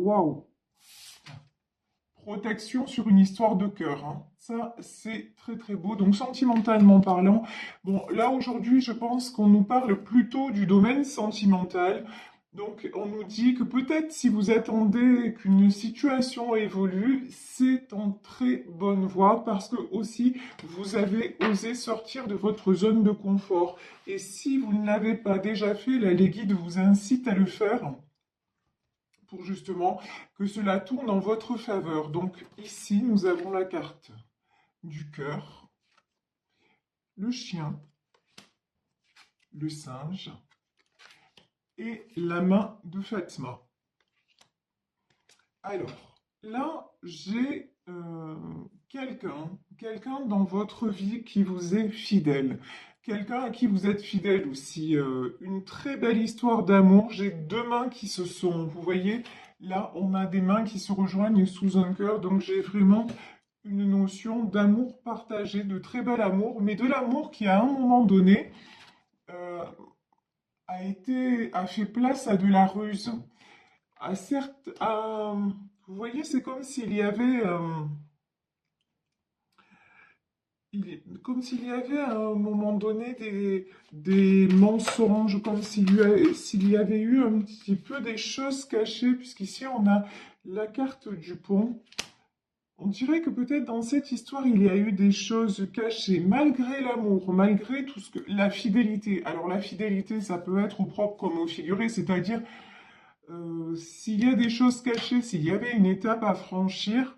waouh! Protection sur une histoire de cœur, hein. Ça, c'est très très beau. Donc, sentimentalement parlant, bon, là aujourd'hui, je pense qu'on nous parle plutôt du domaine sentimental. Donc, on nous dit que peut-être si vous attendez qu'une situation évolue, c'est en très bonne voie parce que aussi vous avez osé sortir de votre zone de confort. Et si vous ne l'avez pas déjà fait, là, les guides vous incitent à le faire pour justement que cela tourne en votre faveur. Donc ici, nous avons la carte du cœur, le chien, le singe et la main de Fatma. Alors, là, j'ai quelqu'un dans votre vie qui vous est fidèle. Quelqu'un à qui vous êtes fidèle aussi. Une très belle histoire d'amour. J'ai deux mains qui se sont, vous voyez, là, on a des mains qui se rejoignent sous un cœur. Donc, j'ai vraiment une notion d'amour partagé, de très bel amour, mais de l'amour qui, à un moment donné, euh, a fait place à de la ruse. Vous voyez, c'est comme s'il y avait, comme s'il y avait à un moment donné des mensonges, comme s'il y avait eu un petit peu des choses cachées, puisqu'ici on a la carte du pont. On dirait que peut-être dans cette histoire, il y a eu des choses cachées, malgré l'amour, malgré tout ce que... La fidélité. Alors la fidélité, ça peut être au propre comme au figuré, c'est-à-dire s'il y a des choses cachées, s'il y avait une étape à franchir,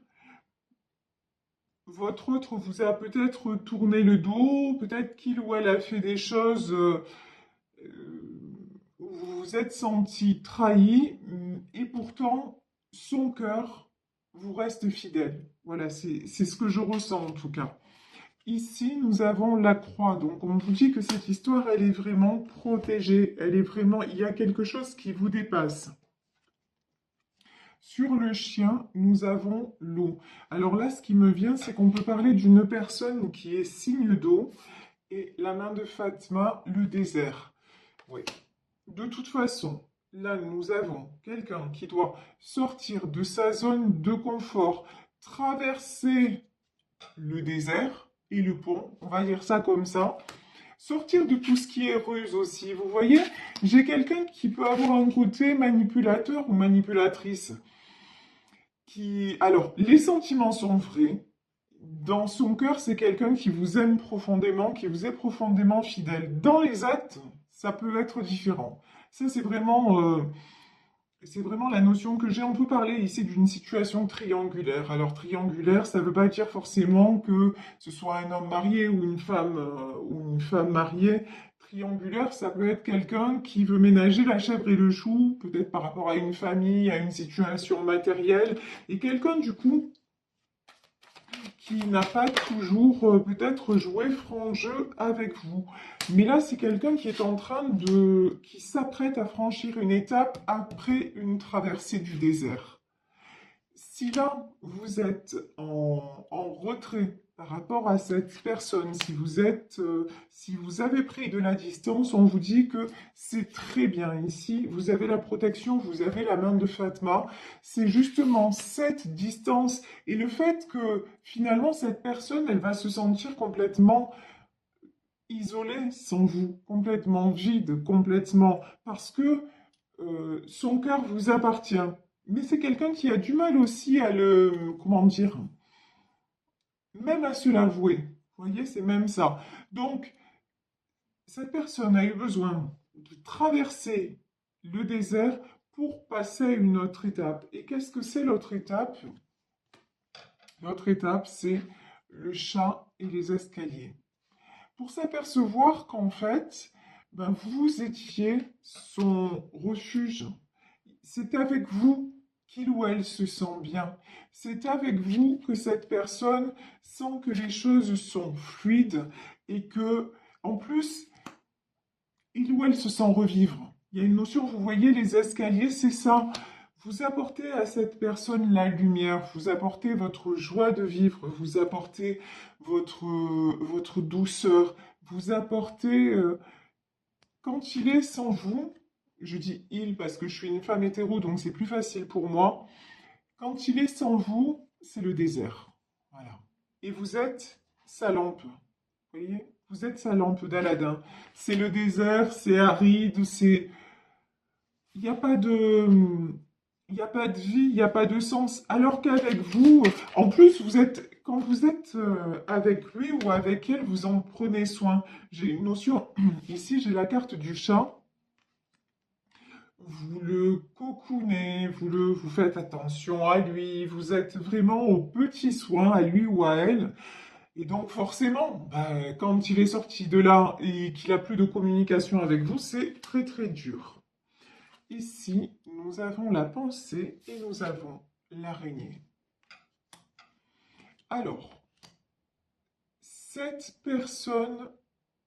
votre autre vous a peut-être tourné le dos, peut-être qu'il ou elle a fait des choses où vous vous êtes senti trahi, et pourtant, son cœur vous reste fidèle. Voilà, c'est ce que je ressens en tout cas. Ici, nous avons la croix. Donc, on vous dit que cette histoire, elle est vraiment protégée. Elle est vraiment... Il y a quelque chose qui vous dépasse. Sur le chien, nous avons l'eau. Alors là, ce qui me vient, c'est qu'on peut parler d'une personne qui est signe d'eau et la main de Fatma, le désert. Oui. De toute façon, là, nous avons quelqu'un qui doit sortir de sa zone de confort, traverser le désert et le pont, on va dire ça comme ça. Sortir de tout ce qui est ruse aussi. Vous voyez, j'ai quelqu'un qui peut avoir un côté manipulateur ou manipulatrice. Alors, les sentiments sont vrais. Dans son cœur, c'est quelqu'un qui vous aime profondément, qui vous est profondément fidèle. Dans les actes, ça peut être différent. Ça, c'est vraiment la notion que j'ai. On peut parler ici d'une situation triangulaire. Alors, triangulaire, ça ne veut pas dire forcément que ce soit un homme marié ou une femme mariée. Triangulaire, ça peut être quelqu'un qui veut ménager la chèvre et le chou, peut-être par rapport à une famille, à une situation matérielle, et quelqu'un, du coup, qui n'a pas toujours peut-être joué franc jeu avec vous. Mais là, c'est quelqu'un qui est qui s'apprête à franchir une étape après une traversée du désert. Si là, vous êtes en retrait par rapport à cette personne, si vous avez pris de la distance, on vous dit que c'est très bien ici. Vous avez la protection, vous avez la main de Fatma. C'est justement cette distance et le fait que finalement cette personne, elle va se sentir complètement isolée sans vous, complètement vide, complètement, parce que son cœur vous appartient. Mais c'est quelqu'un qui a du mal aussi à comment dire, même à se l'avouer. Vous voyez, c'est même ça. Donc, cette personne a eu besoin de traverser le désert pour passer à une autre étape. Et qu'est-ce que c'est l'autre étape? L'autre étape, c'est le chat et les escaliers. Pour s'apercevoir qu'en fait, ben, vous étiez son refuge. C'est avec vous qu'il ou elle se sent bien. C'est avec vous que cette personne sent que les choses sont fluides et que, en plus, il ou elle se sent revivre. Il y a une notion, vous voyez, les escaliers, c'est ça. Vous apportez à cette personne la lumière, vous apportez votre joie de vivre, vous apportez votre douceur, vous apportez, quand il est sans vous, je dis il parce que je suis une femme hétéro, donc c'est plus facile pour moi. Quand il est sans vous, c'est le désert. Voilà. Et vous êtes sa lampe. Vous voyez? Vous êtes sa lampe d'Aladin. C'est le désert, c'est aride, c'est... Il n'y a pas de... Il n'y a pas de vie, il n'y a pas de sens. Alors qu'avec vous, en plus, quand vous êtes avec lui ou avec elle, vous en prenez soin. J'ai une notion, ici j'ai la carte du chat. Vous le cocoonez, vous faites attention à lui, vous êtes vraiment aux petits soins, à lui ou à elle. Et donc forcément, bah, quand il est sorti de là et qu'il a plus de communication avec vous, c'est très très dur. Ici, nous avons la pensée et nous avons l'araignée. Alors, cette personne,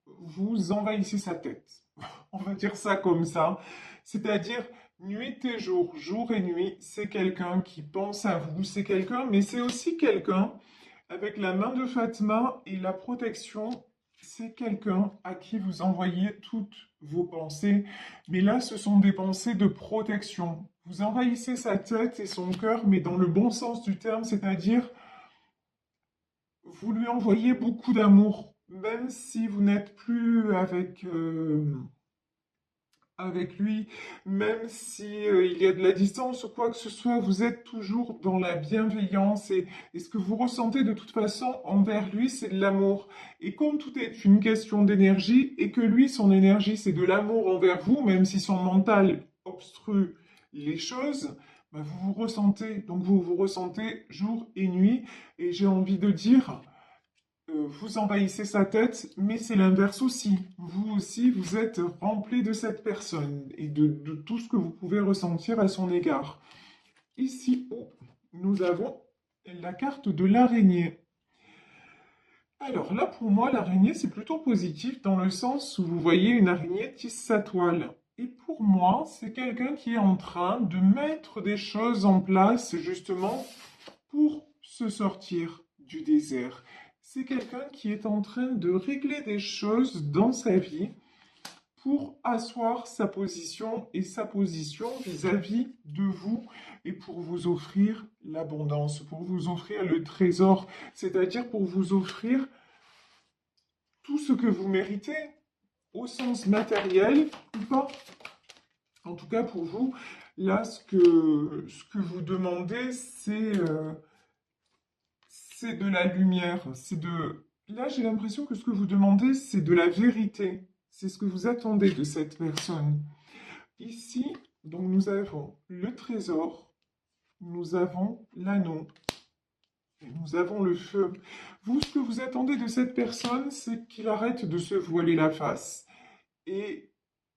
vous envahissez sa tête. On va dire ça comme ça. C'est-à-dire, nuit et jour, jour et nuit, c'est quelqu'un qui pense à vous, c'est quelqu'un, mais c'est aussi quelqu'un avec la main de Fatma et la protection, c'est quelqu'un à qui vous envoyez toutes vos pensées. Mais là, ce sont des pensées de protection. Vous envahissez sa tête et son cœur, mais dans le bon sens du terme, c'est-à-dire vous lui envoyez beaucoup d'amour, même si vous n'êtes plus avec lui, même si il y a de la distance ou quoi que ce soit, vous êtes toujours dans la bienveillance et ce que vous ressentez de toute façon envers lui, c'est de l'amour. Et comme tout est une question d'énergie et que lui, son énergie, c'est de l'amour envers vous, même si son mental obstrue les choses, bah, vous vous ressentez, donc vous vous ressentez jour et nuit. Et j'ai envie de dire, vous envahissez sa tête, mais c'est l'inverse aussi. Vous aussi, vous êtes rempli de cette personne et de tout ce que vous pouvez ressentir à son égard. Ici, nous avons la carte de l'araignée. Alors là, pour moi, l'araignée, c'est plutôt positif dans le sens où vous voyez une araignée tisse sa toile. Et pour moi, c'est quelqu'un qui est en train de mettre des choses en place justement pour se sortir du désert. C'est quelqu'un qui est en train de régler des choses dans sa vie pour asseoir sa position et sa position vis-à-vis de vous et pour vous offrir l'abondance, pour vous offrir le trésor, c'est-à-dire pour vous offrir tout ce que vous méritez au sens matériel ou pas. En tout cas, pour vous, là, ce que vous demandez, c'est de la lumière. Là, j'ai l'impression que ce que vous demandez, c'est de la vérité. C'est ce que vous attendez de cette personne. Ici, donc, nous avons le trésor, nous avons l'anneau, et nous avons le feu. Vous, ce que vous attendez de cette personne, c'est qu'il arrête de se voiler la face. Et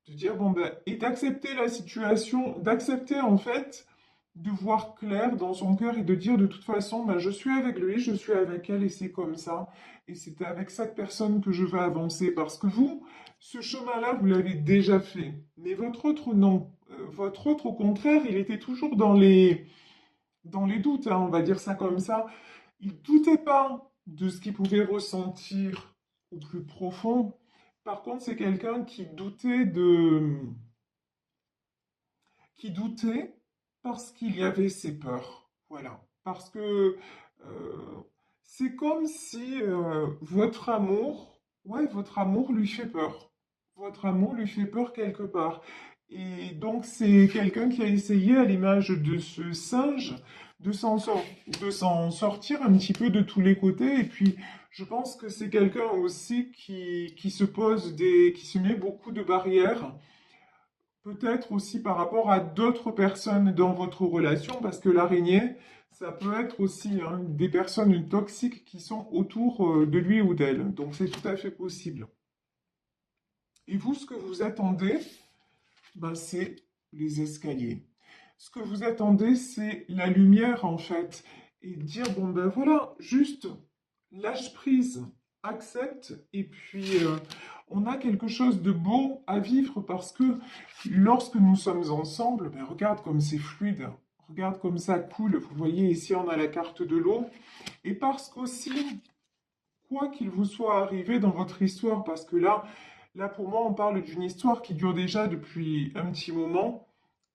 de dire, bon ben, et d'accepter la situation, d'accepter en fait de voir clair dans son cœur et de dire de toute façon, ben, je suis avec lui, je suis avec elle et c'est comme ça. Et c'est avec cette personne que je vais avancer parce que vous, ce chemin-là, vous l'avez déjà fait. Mais votre autre, non. Votre autre, au contraire, il était toujours dans les doutes, hein, on va dire ça comme ça. Il ne doutait pas de ce qu'il pouvait ressentir au plus profond. Par contre, c'est quelqu'un qui doutait parce qu'il y avait ses peurs. Voilà. Parce que c'est comme si votre amour lui fait peur. Votre amour lui fait peur quelque part. Et donc, c'est quelqu'un qui a essayé, à l'image de ce singe, de s'en sortir un petit peu de tous les côtés. Et puis, je pense que c'est quelqu'un aussi qui qui se met beaucoup de barrières. Peut-être aussi par rapport à d'autres personnes dans votre relation, parce que l'araignée, ça peut être aussi hein, des personnes toxiques qui sont autour de lui ou d'elle. Donc c'est tout à fait possible. Et vous, ce que vous attendez, ben, c'est les escaliers. Ce que vous attendez, c'est la lumière en fait. Et dire, bon ben voilà, juste lâche prise, accepte, et puis on a quelque chose de beau à vivre parce que lorsque nous sommes ensemble, ben regarde comme c'est fluide, regarde comme ça coule. Vous voyez ici, on a la carte de l'eau. Et parce qu'aussi, quoi qu'il vous soit arrivé dans votre histoire, parce que là, Là, pour moi, on parle d'une histoire qui dure déjà depuis un petit moment.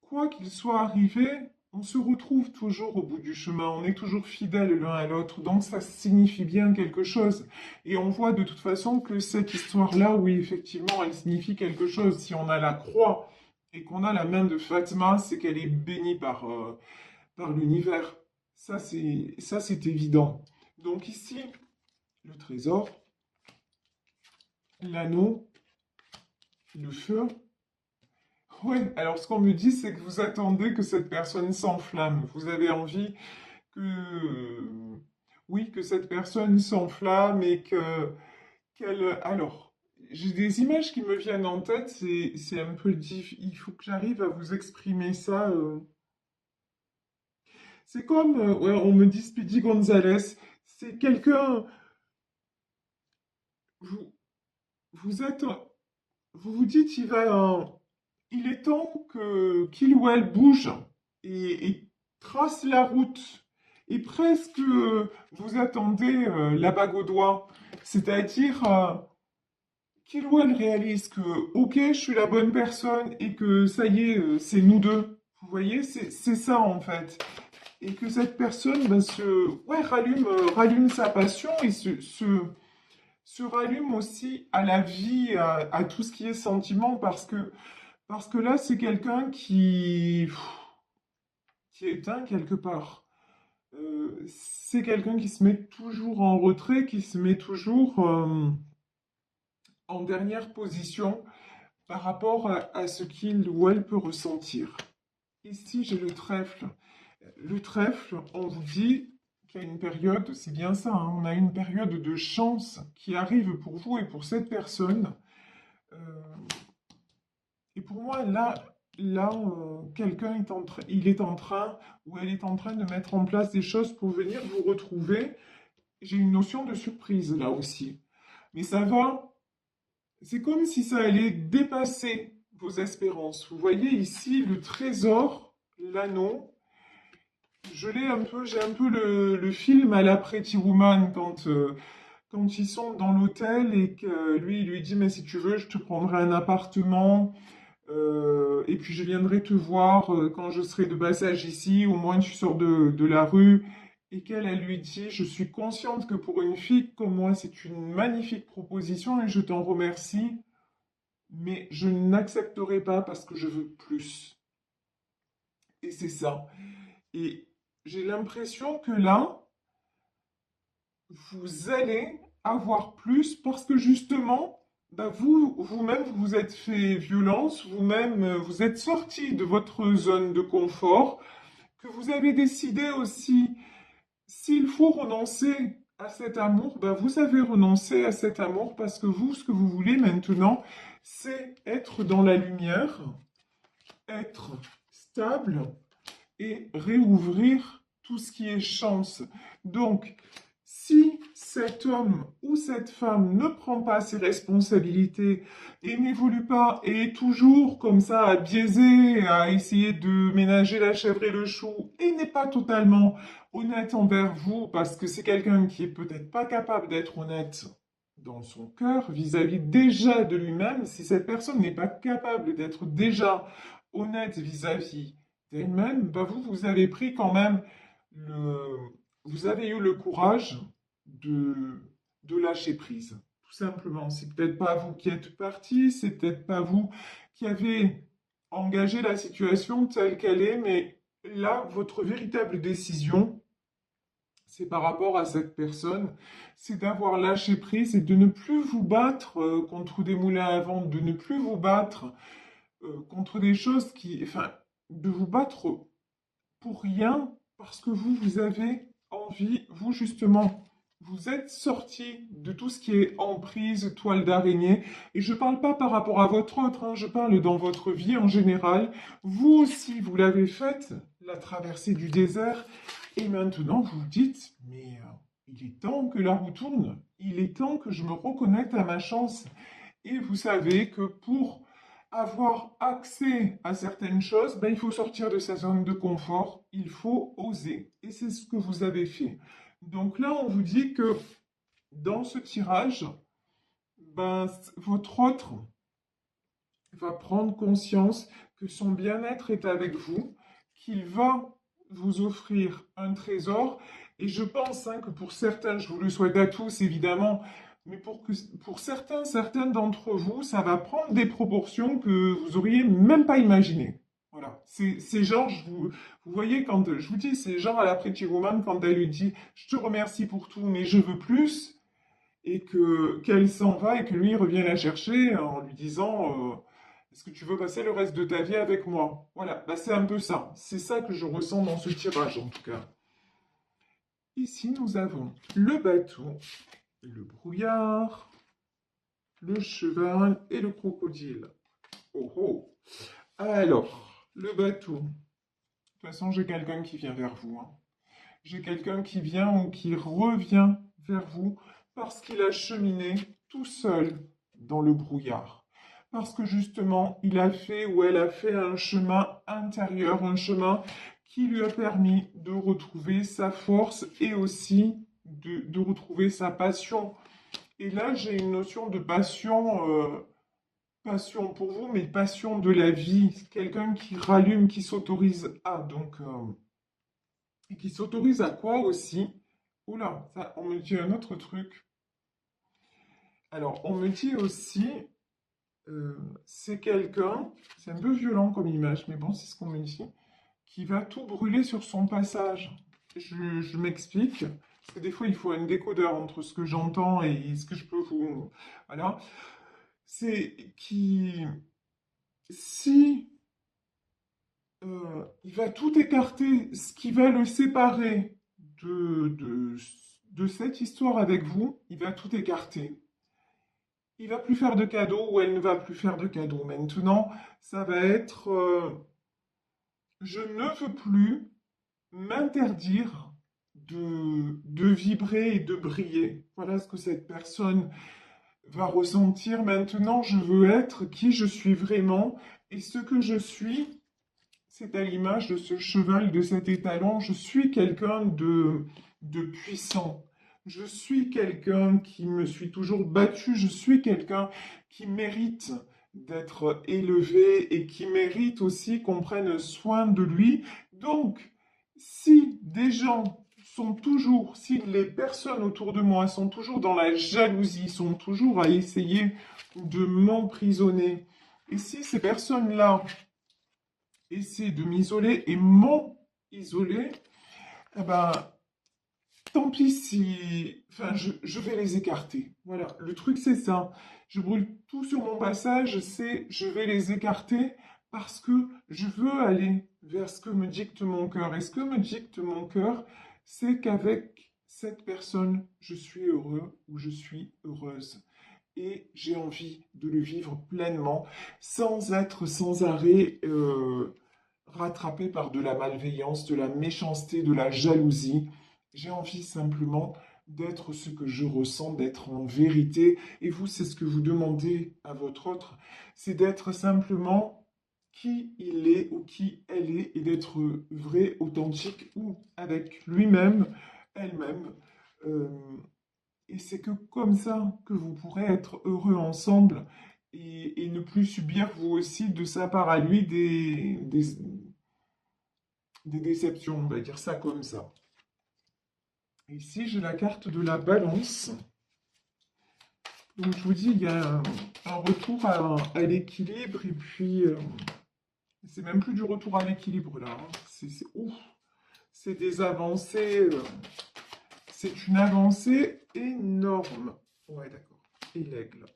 Quoi qu'il soit arrivé, on se retrouve toujours au bout du chemin, on est toujours fidèles l'un à l'autre, donc ça signifie bien quelque chose. Et on voit de toute façon que cette histoire-là, oui, effectivement, elle signifie quelque chose. Si on a la croix et qu'on a la main de Fatima, c'est qu'elle est bénie par l'univers. Ça, c'est évident. Donc ici, le trésor, l'anneau, le feu. Ouais, alors ce qu'on me dit, c'est que vous attendez que cette personne s'enflamme. Vous avez envie oui, que cette personne s'enflamme et alors, j'ai des images qui me viennent en tête, c'est un peu il faut que j'arrive à vous exprimer ça. C'est comme, ouais, on me dit Speedy Gonzalez, c'est quelqu'un, vous, vous êtes, vous vous dites, il est temps qu'il ou elle bouge et trace la route. Et presque, vous attendez la bague au doigt. C'est-à-dire qu'il ou elle réalise que, ok, je suis la bonne personne et que ça y est, c'est nous deux. Vous voyez, c'est ça en fait. Et que cette personne ben, ouais, rallume sa passion et se rallume aussi à la vie, à tout ce qui est sentiment, parce que là, c'est quelqu'un qui est éteint quelque part. C'est quelqu'un qui se met toujours en retrait, qui se met toujours en dernière position par rapport à ce qu'il ou elle peut ressentir. Ici, j'ai le trèfle. Le trèfle, on vous dit qu'il y a une période, c'est bien ça, hein, on a une période de chance qui arrive pour vous et pour cette personne. Euh, et pour moi, quelqu'un est il est en train ou elle est en train de mettre en place des choses pour venir vous retrouver. J'ai une notion de surprise là aussi. Mais ça va, c'est comme si ça allait dépasser vos espérances. Vous voyez ici le trésor, l'anneau. J'ai un peu le film à la Pretty Woman quand ils sont dans l'hôtel et que lui, il lui dit, mais si tu veux, je te prendrai un appartement. Et puis je viendrai te voir quand je serai de passage ici, au moins tu sors de la rue. Et qu'elle, elle lui dit, je suis consciente que pour une fille comme moi, c'est une magnifique proposition et je t'en remercie, mais je n'accepterai pas parce que je veux plus. Et c'est ça. Et j'ai l'impression que là, vous allez avoir plus parce que justement, bah vous-même, vous vous êtes fait violence, vous-même, vous êtes sorti de votre zone de confort, que vous avez décidé aussi, s'il faut renoncer à cet amour, bah vous avez renoncé à cet amour parce que vous, ce que vous voulez maintenant, c'est être dans la lumière, être stable et réouvrir tout ce qui est chance. Donc, si cet homme ou cette femme ne prend pas ses responsabilités et n'évolue pas et est toujours comme ça à biaiser, à essayer de ménager la chèvre et le chou et n'est pas totalement honnête envers vous parce que c'est quelqu'un qui est peut-être pas capable d'être honnête dans son cœur vis-à-vis déjà de lui-même, si cette personne n'est pas capable d'être déjà honnête vis-à-vis d'elle-même, bah vous avez pris quand même le, vous avez eu le courage de lâcher prise. Tout simplement. C'est peut-être pas vous qui êtes parti, c'est peut-être pas vous qui avez engagé la situation telle qu'elle est, mais là, votre véritable décision, c'est par rapport à cette personne, c'est d'avoir lâché prise et de ne plus vous battre contre des moulins à vent, de ne plus vous battre contre des choses enfin, de vous battre pour rien parce que vous avez envie, vous justement, vous êtes sorti de tout ce qui est emprise, toile d'araignée, et je parle pas par rapport à votre autre, hein, je parle dans votre vie en général. Vous aussi, vous l'avez faite, la traversée du désert, et maintenant vous vous dites, mais il est temps que la roue tourne, il est temps que je me reconnecte à ma chance. Et vous savez que pour avoir accès à certaines choses, ben, il faut sortir de sa zone de confort, il faut oser. Et c'est ce que vous avez fait. Donc là, on vous dit que dans ce tirage, ben, votre autre va prendre conscience que son bien-être est avec vous, qu'il va vous offrir un trésor. Et je pense hein, que pour certains, je vous le souhaite à tous évidemment, mais pour certains, certaines d'entre vous, ça va prendre des proportions que vous auriez même pas imaginées. Voilà, c'est genre, vous voyez, quand je vous dis, c'est genre à la Pretty Woman, quand elle lui dit, je te remercie pour tout, mais je veux plus, et que qu'elle s'en va et que lui revient la chercher en lui disant est-ce que tu veux passer le reste de ta vie avec moi? Voilà, bah, c'est un peu ça. C'est ça que je ressens dans ce tirage en tout cas. Ici, nous avons le bateau, le brouillard, le cheval et le crocodile. Oh oh. Alors, le bateau. De toute façon, j'ai quelqu'un qui vient vers vous, hein. J'ai quelqu'un qui vient ou qui revient vers vous parce qu'il a cheminé tout seul dans le brouillard. Parce que justement, il a fait ou elle a fait un chemin intérieur, un chemin qui lui a permis de retrouver sa force et aussi de retrouver sa passion. Et là, j'ai une notion de passion, passion pour vous, mais passion de la vie. Quelqu'un qui rallume, qui s'autorise à. Et qui s'autorise à quoi aussi? Oula, ça, on me dit un autre truc. Alors, on me dit aussi, c'est quelqu'un, c'est un peu violent comme image, mais bon, c'est ce qu'on me dit, qui va tout brûler sur son passage. Je m'explique, parce que des fois, il faut un décodeur entre ce que j'entends et ce que je peux vous... Voilà. C'est qui, si il va tout écarter, ce qui va le séparer de, de, de cette histoire avec vous, il va tout écarter. Il va plus faire de cadeaux ou elle ne va plus faire de cadeaux. Maintenant, ça va être je ne veux plus m'interdire de vibrer et de briller. Voilà ce que cette personne va ressentir. Maintenant, je veux être qui je suis vraiment et ce que je suis. C'est à l'image de ce cheval, de cet étalon. Je suis quelqu'un de puissant. Je suis quelqu'un qui me suis toujours battu. Je suis quelqu'un qui mérite d'être élevé et qui mérite aussi qu'on prenne soin de lui. Donc, si des gens sont toujours, si les personnes autour de moi sont toujours dans la jalousie, sont toujours à essayer de m'emprisonner, et si ces personnes-là essayer de m'isoler et m'ont isolé, eh ben, tant pis si... Enfin, je vais les écarter. Voilà, le truc c'est ça. Je brûle tout sur mon passage, c'est je vais les écarter parce que je veux aller vers ce que me dicte mon cœur. Et ce que me dicte mon cœur, c'est qu'avec cette personne, je suis heureux ou je suis heureuse. Et j'ai envie de le vivre pleinement, sans être sans arrêt rattrapé par de la malveillance, de la méchanceté, de la jalousie. J'ai envie simplement d'être ce que je ressens, d'être en vérité. Et vous, c'est ce que vous demandez à votre autre, c'est d'être simplement qui il est ou qui elle est et d'être vrai, authentique ou avec lui-même, elle-même. Euh, et c'est que comme ça que vous pourrez être heureux ensemble et ne plus subir vous aussi de sa part à lui des déceptions, on va dire ça comme ça. Ici, j'ai la carte de la balance. Donc, je vous dis, il y a un retour à l'équilibre et puis, c'est même plus du retour à l'équilibre là, hein. Ouf, c'est des avancées, c'est une avancée énorme. Ouais, d'accord. Et l'aigle.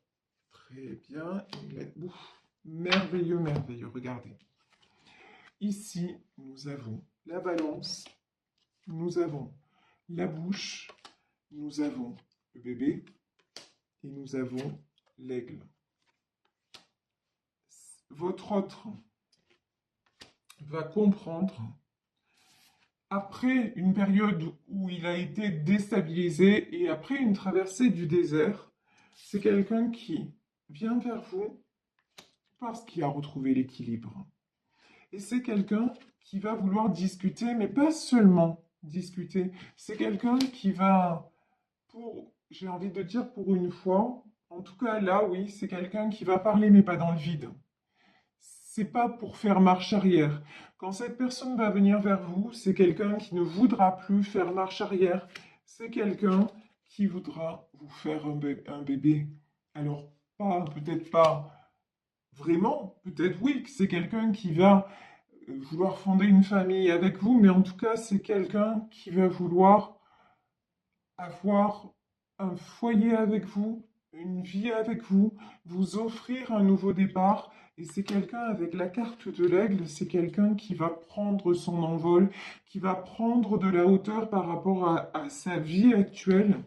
Très bien. Et l'aigle. Ouf, merveilleux, merveilleux. Regardez. Ici, nous avons la balance, nous avons la bouche, nous avons le bébé et nous avons l'aigle. Votre autre va comprendre, après une période où il a été déstabilisé et après une traversée du désert, c'est quelqu'un qui vient vers vous parce qu'il a retrouvé l'équilibre. Et c'est quelqu'un qui va vouloir discuter, mais pas seulement discuter. C'est quelqu'un qui va, j'ai envie de dire pour une fois, En tout cas, là, oui, c'est quelqu'un qui va parler, mais pas dans le vide. C'est pas pour faire marche arrière. Quand cette personne va venir vers vous, c'est quelqu'un qui ne voudra plus faire marche arrière. C'est quelqu'un qui voudra vous faire un bébé. Alors, pas, peut-être pas vraiment, peut-être oui, que c'est quelqu'un qui va vouloir fonder une famille avec vous, mais en tout cas, c'est quelqu'un qui va vouloir avoir un foyer avec vous, une vie avec vous, vous offrir un nouveau départ. Et c'est quelqu'un avec la carte de l'aigle, c'est quelqu'un qui va prendre son envol, qui va prendre de la hauteur par rapport à sa vie actuelle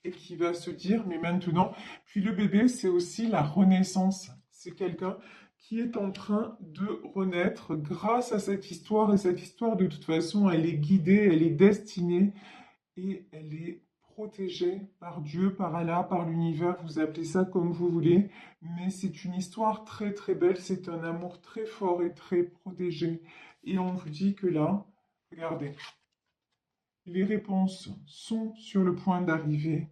et qui va se dire, mais maintenant, puis le bébé, c'est aussi la renaissance. C'est quelqu'un qui est en train de renaître grâce à cette histoire. Et cette histoire, de toute façon, elle est guidée, elle est destinée et elle est protégée par Dieu, par Allah, par l'univers, vous appelez ça comme vous voulez, mais c'est une histoire très très belle, c'est un amour très fort et très protégé. Et on vous dit que là, regardez, les réponses sont sur le point d'arriver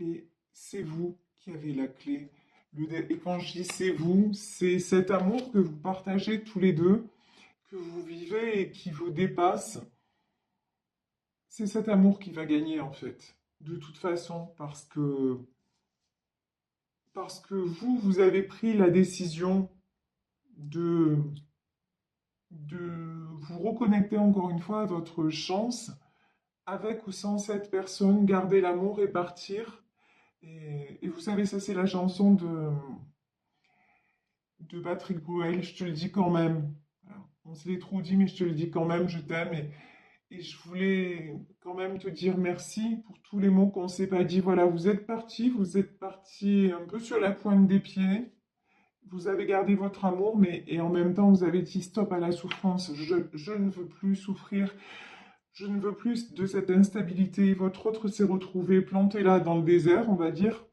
et c'est vous qui avez la clé. Et quand je dis c'est vous, c'est cet amour que vous partagez tous les deux, que vous vivez et qui vous dépasse. C'est cet amour qui va gagner en fait, de toute façon, parce que vous, vous avez pris la décision de, de vous reconnecter encore une fois à votre chance, avec ou sans cette personne, garder l'amour et partir. Et vous savez, ça c'est la chanson de Patrick Bruel, je te le dis quand même. Alors, on se l'est trop dit, mais je te le dis quand même, je t'aime. Et je voulais quand même te dire merci pour tous les mots qu'on ne s'est pas dit. Voilà, vous êtes parti un peu sur la pointe des pieds. Vous avez gardé votre amour, mais et en même temps, vous avez dit stop à la souffrance. Je ne veux plus souffrir. Je ne veux plus de cette instabilité. Votre autre s'est retrouvé planté là dans le désert, on va dire,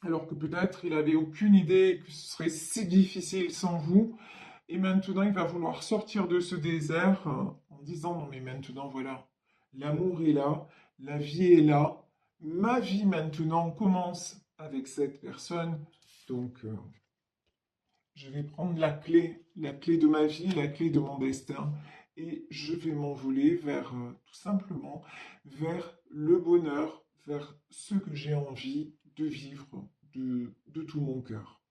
alors que peut-être il avait aucune idée que ce serait si difficile sans vous. Et maintenant, il va vouloir sortir de ce désert en disant, non mais maintenant, voilà, l'amour est là, la vie est là, ma vie maintenant commence avec cette personne. Donc, je vais prendre la clé de ma vie, la clé de mon destin, et je vais m'envoler vers, tout simplement, vers le bonheur, vers ce que j'ai envie de vivre de tout mon cœur.